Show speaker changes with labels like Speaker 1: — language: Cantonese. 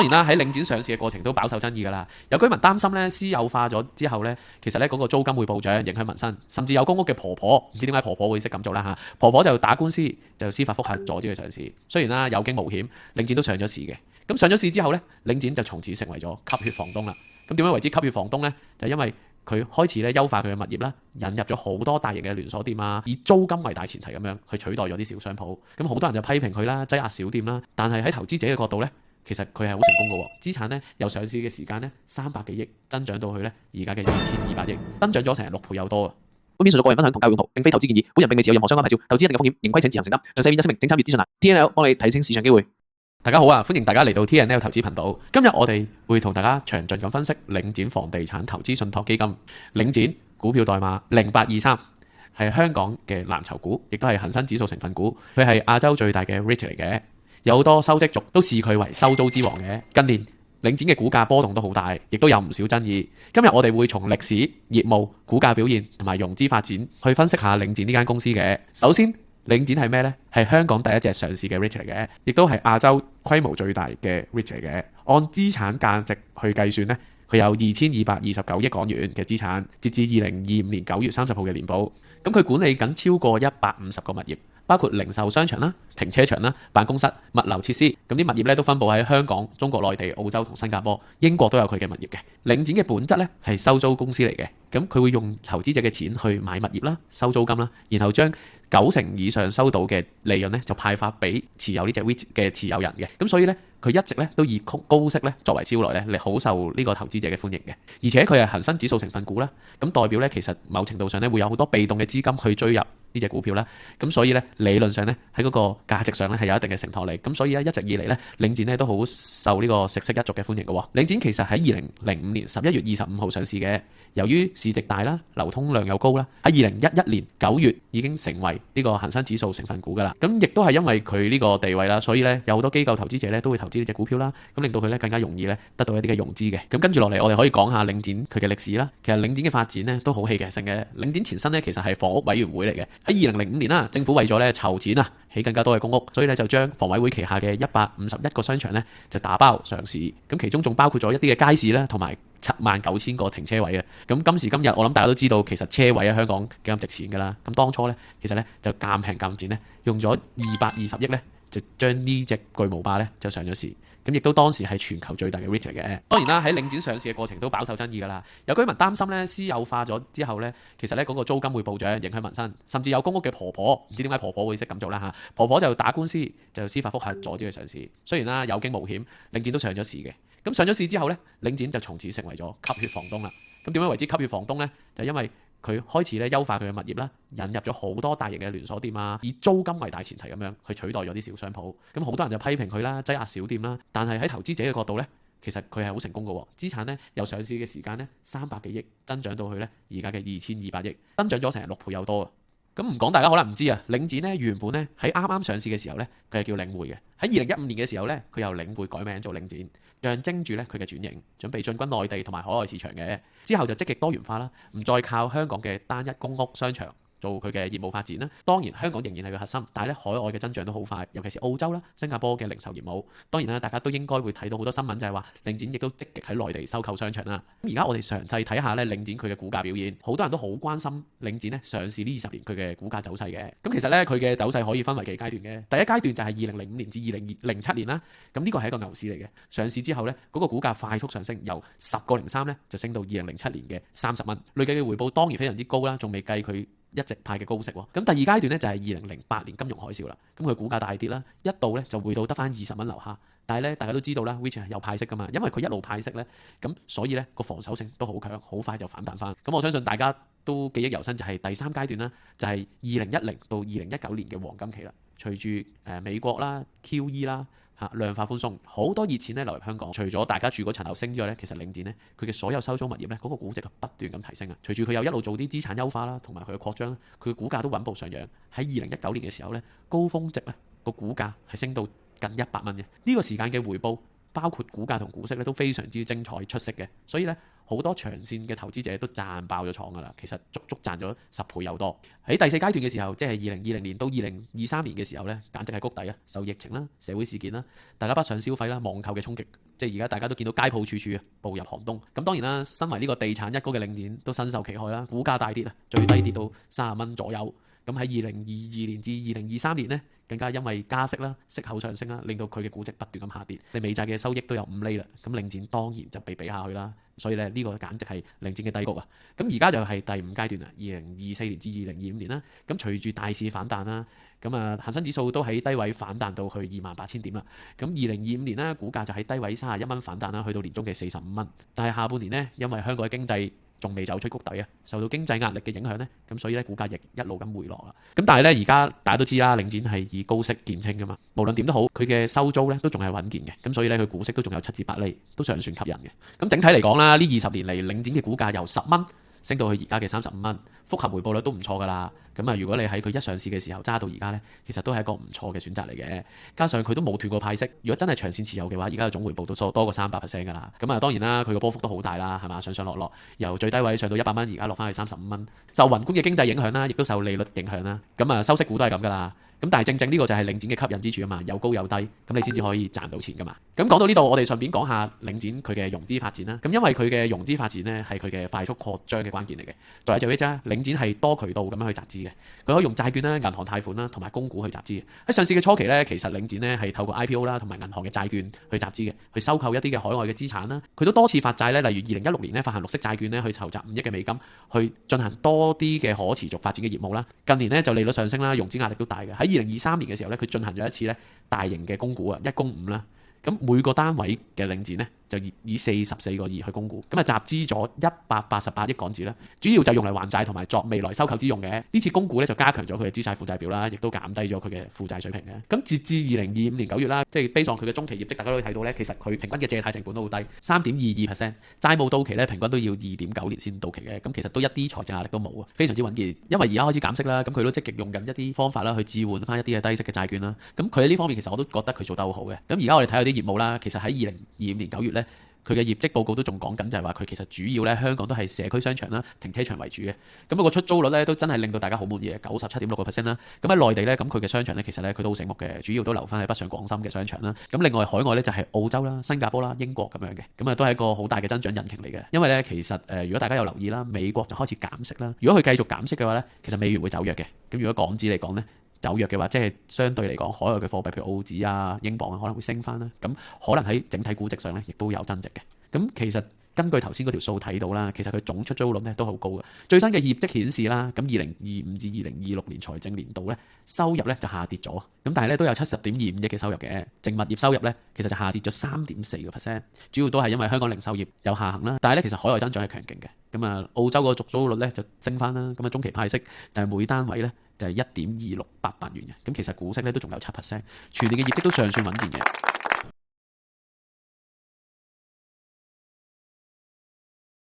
Speaker 1: 當然啦，喺領展上市嘅過程都飽受爭議㗎啦。有居民擔心咧，私有化咗之後咧，其實咧嗰個租金會暴漲，影響民生，甚至有公屋嘅婆婆，唔知點解婆婆會識咁做啦嚇。婆婆就打官司，就司法覆核阻止佢上市。雖然啦有驚無險，領展都上咗市嘅。咁上咗市之後咧，領展就從此成為咗吸血房東啦。咁點樣為之吸血房東呢？就因為佢開始咧優化佢嘅物業啦，引入咗好多大型嘅連鎖店啊，以租金為大前提咁樣去取代咗啲小商鋪。咁好多人就批評佢啦，擠壓小店啦。但係喺投資者嘅角度呢，其實佢係好成功嘅喎。資產呢由上市嘅時間呢300幾億增長到去呢而家嘅2200億，增長咗成6倍有多啊！
Speaker 2: 本片純屬個人分享同教育用途，並非投資建議。本人並未持有任何相關牌照，投資一定嘅風險，盈虧請自行承擔。詳細免責聲明，請參閱資訊欄。TNL 幫你睇清市場機會。
Speaker 1: 大家好啊，歡迎大家嚟到 TNL 投資頻道。今日我哋會同大家詳盡咁分析領展房地產投資信託基金。領展股票代碼0823，係香港嘅藍籌股，亦都係恒生指數成分股。佢係亞洲最大嘅 REIT 嚟嘅，有好多收息族都視佢為收租之王嘅。近年領展嘅股價波動都好大，亦都有唔少爭議。今日我哋會從歷史、業務、股價表現同埋融資發展去分析下領展呢間公司嘅。首先，領展係咩呢？係香港第一隻上市嘅 REIT 嚟嘅，亦都係亞洲規模最大嘅 REIT 嚟嘅。按資產價值去計算呢，佢有2229億港元嘅資產，截至2025年9月30號嘅年報。咁佢管理緊超過150個物業，包括零售商場啦、停車場啦、辦公室、物流設施。咁啲物業咧都分佈喺香港、中國內地、澳洲同新加坡、英國都有佢嘅物業嘅。領展嘅本質咧係收租公司嚟嘅，咁佢會用投資者嘅錢去買物業啦、收租金啦，然後將90%以上收到嘅利潤咧就派發俾持有呢隻 REIT 嘅持有人嘅。咁所以咧佢一直咧都以高息咧作為招來咧，嚟好受呢個投資者嘅歡迎嘅。而且佢係恒生指數成分股啦，咁代表咧其實某程度上咧會有好多被動嘅資金去追入呢隻股票啦。咁所以咧理論上咧喺嗰個價值上咧係有一定嘅承托力。咁所以咧一直以嚟咧領展咧都好受呢個食色一族嘅歡迎嘅喎。領展其實喺2005年11月25號上市嘅，由於市值大啦、流通量又高啦，喺2011年9月已經成為呢個恒生指數成分股㗎啦。咁亦都係因為佢呢個地位啦，所以咧有好多機構投資者咧都會投資呢隻股票啦，咁令到佢咧更加容易咧得到一啲嘅融資嘅。咁跟住落嚟，我哋可以講下領展佢嘅歷史啦。其實領展嘅發展咧都好戲劇性嘅。領展前身咧其實係房屋委員會嚟嘅。喺2005年啦，政府為咗咧籌錢啊，起更加多嘅公屋，所以咧就將房委會旗下嘅151個商場咧就打包上市。咁其中仲包括咗一啲嘅街市啦，同埋79000個停車位啊。咁今時今日我諗大家都知道，其實車位喺香港幾咁值錢㗎啦。咁當初咧其實咧就賤平賤賤咧，用咗220億咧就將呢隻巨無霸咧就上咗市。咁亦都當時係全球最大嘅 REIT 嚟嘅。當然啦，喺領展上市嘅過程都飽受爭議㗎啦。有居民擔心咧私有化咗之後咧，其實咧嗰個租金會暴漲，影響民生，甚至有公屋嘅婆婆，唔知點解婆婆會識咁做啦嚇。婆婆就打官司，就司法覆核阻止佢上市。雖然啦有驚無險，領展都上咗市嘅。咁上咗市之後咧，領展就從此成為咗吸血房東啦。咁點樣為之吸血房東呢？就因為佢開始咧優化佢嘅物業啦，引入咗好多大型嘅連鎖店啊，以租金為大前提咁樣去取代咗啲小商鋪。咁好多人就批評佢啦，擠壓小店啦。但係喺投資者嘅角度呢，其實佢係好成功嘅喎。資產呢由上市嘅時間呢300幾億增長到去呢而家嘅2200億，增長咗成6倍有多啊！咁唔講大家可能唔知啊，領展咧原本咧喺啱啱上市嘅時候咧，佢係叫領匯嘅。喺2015年嘅時候咧，佢由領匯改名做領展，象徵住咧佢嘅轉型，準備進軍內地同埋海外市場嘅。之後就積極多元化啦，唔再靠香港嘅單一公屋商場做佢嘅業務發展啦。當然香港仍然係佢核心，但係咧海外嘅增長都好快，尤其是澳洲啦、新加坡嘅零售業務。當然啦，大家都應該會睇到好多新聞，就係話領展亦都積極喺內地收購商場啦。咁而家我哋詳細睇下咧領展佢嘅股價表現，好多人都好關心領展咧上市呢20年佢嘅股價走勢嘅。咁其實咧佢嘅走勢可以分為幾階段嘅。第一階段就係2005年至2007年啦。咁呢個係一個牛市嚟嘅。上市之後咧嗰個股價快速上升，由10.03咧就升到2007年嘅30蚊，累計嘅回報當然非常之高啦，仲未計佢一直派嘅高息喎。咁第二階段咧就係2008年金融海嘯啦。咁佢股價大跌啦，一度咧就回到得翻20蚊樓下。但係咧大家都知道啦 ，REIT 係有派息噶嘛，因為佢一路派息咧，咁所以咧個防守性都好強，好快就反彈翻。咁我相信大家都記憶猶新，就係第三階段啦，就係2010到2019年嘅黃金期啦。隨住美國啦、QE 啦。量化寬鬆，好多熱錢咧流入香港。除咗大家住嗰層樓升之外咧，其實領展咧佢嘅所有收租物業咧嗰個估值不斷咁提升啊。隨住佢又一路做啲資產優化啦，同埋佢嘅擴張，佢嘅股價都穩步上揚。喺2019年嘅時候咧，高峰值咧個股價係升到近100蚊嘅。呢個時間嘅回報包括股價同股息咧都非常之精彩出色嘅，所以咧好多長線嘅投資者都賺爆咗廠㗎啦，其實足足賺咗10倍有多。喺第4階段嘅時候，即係2020年到2023年嘅時候咧，簡直係谷底啊！受疫情啦、社會事件啦、大家北上消費啦、網購嘅衝擊，即係而家大家都見到街鋪處處啊，步入寒冬。咁當然啦，身為呢個地產一哥嘅領展都身受其害啦，股價大跌啊，最低跌到30蚊左右。咁喺2022年至2023年呢，更加因為加息啦、息口上升啦，令到佢嘅估值不斷咁下跌。你美債嘅收益都有5厘啦，咁領展當然就被比下去啦。所以咧呢個簡直係領展嘅低谷啊！咁而家就係第5階段啦，2024年至2025年啦。咁隨住大市反彈啦，咁啊恆生指數都喺低位反彈到去28,000點啦。咁2025年呢，股價就喺低位31蚊反彈啦，去到年中嘅45蚊。但係下半年呢，因為香港嘅經濟仲未走出谷底啊，受到經濟壓力嘅影響呢，咁所以咧股價亦一路咁回落啦。咁但係咧而家大家都知啦，領展係以高息見稱噶嘛，無論點都好，佢嘅收租咧都仲係穩健嘅，咁所以咧佢股息都仲有7至8厘，都尚算吸引嘅。咁整體嚟講啦，呢20年嚟領展嘅股價由10蚊升到去而家嘅35蚊，複合回報率都唔錯噶啦。咁啊，如果你喺佢一上市嘅時候揸到而家呢，其實都係一個唔錯嘅選擇嚟嘅。加上佢都冇斷過派息，如果真係長線持有嘅話，而家嘅總回報都多過300% 噶啦。咁啊，當然啦，佢個波幅都好大啦，係嘛，上上落落，由最低位上到100蚊，而家落翻去35蚊。受宏觀嘅經濟影響啦，亦都受利率影響啦。咁啊，收息股都係咁噶啦。咁但係正正呢個就係領展嘅吸引之處啊嘛，有高有低，咁你先至可以賺到錢噶嘛。咁講到呢度，我哋順便講下領展佢嘅融資發展啦。咁因為佢嘅融資發展呢，係佢嘅快速擴張嘅關鍵嚟嘅。再就一啫，領展係多渠道咁樣去集資嘅，佢可以用債券啦、銀行貸款啦同埋公股去集資嘅。喺上市嘅初期呢，其實領展呢係透過 IPO 啦同埋銀行嘅債券去集資嘅，去收購一啲嘅海外嘅資產啦。佢都多次發債呢，例如2016年呢發行綠色債券呢，去籌集5億嘅美金，去進行多啲嘅可持續發展嘅業務啦。近年呢，就利率上升啦，融資壓力都大嘅。喺2023年嘅時候呢，佢進行咗一次呢大型嘅供股啊，1供5啦。咁每個單位嘅領展呢，就以44個億去供股，咁啊集資咗188億港紙啦，主要就用嚟還債同埋作未來收購之用嘅。呢次供股咧就加強咗佢嘅資產負債表啦，亦都減低咗佢嘅負債水平嘅。咁截至2025年9月啦，即係基於佢嘅中期業績，大家都可以睇到咧，其實佢平均嘅借貸成本都好低，3.22%，債務到期咧平均都要2.9年先到期嘅。咁其實都一啲財政壓力都冇啊，非常之穩健。因為而家開始減息啦，咁佢都積極用緊一啲方法啦，去置換翻一啲嘅低息嘅債券啦。咁佢喺呢方面其實我都覺得佢做得好好嘅。咁而家我哋睇下啲業務啦，其實喺2025年9月咧，佢嘅業績報告都仲講緊，就係話佢其實主要咧香港都係社區商場啦、停車場為主嘅。咁個出租率咧都真係令到大家好滿意嘅，97.6% 啦。咁喺內地咧，咁佢嘅商場咧其實咧佢都好醒目嘅，主要都留翻喺北上廣深嘅商場啦。咁另外海外咧就係澳洲啦、新加坡啦、英國咁樣嘅，咁啊都係一個好大嘅增長引擎嚟嘅。因為咧其實如果大家有留意啦，美國就開始減息啦。如果佢繼續減息嘅話咧，其實美元會走弱嘅。咁如果港紙嚟講咧，走弱嘅話，即係相對嚟講，海外嘅貨幣譬如澳紙啊、英鎊啊，可能會升翻啦。咁可能喺整體估值上咧，亦都有增值嘅。咁其實根據頭先嗰條數睇到啦，其實佢總出租率咧都好高嘅。最新嘅業績顯示啦，咁2025至2026年財政年度咧收入咧就下跌咗，咁但係咧都有70.25億嘅收入嘅，淨物業收入咧其實就下跌咗3.4%，主要都係因為香港零售業有下行啦。但係咧其實海外增長係強勁嘅，咁啊澳洲個續租率咧就升翻啦，咁啊中期派息就係每單位咧就係1.2688元嘅，咁其實股息咧都仲有7%，全年嘅業績都尚算穩健嘅。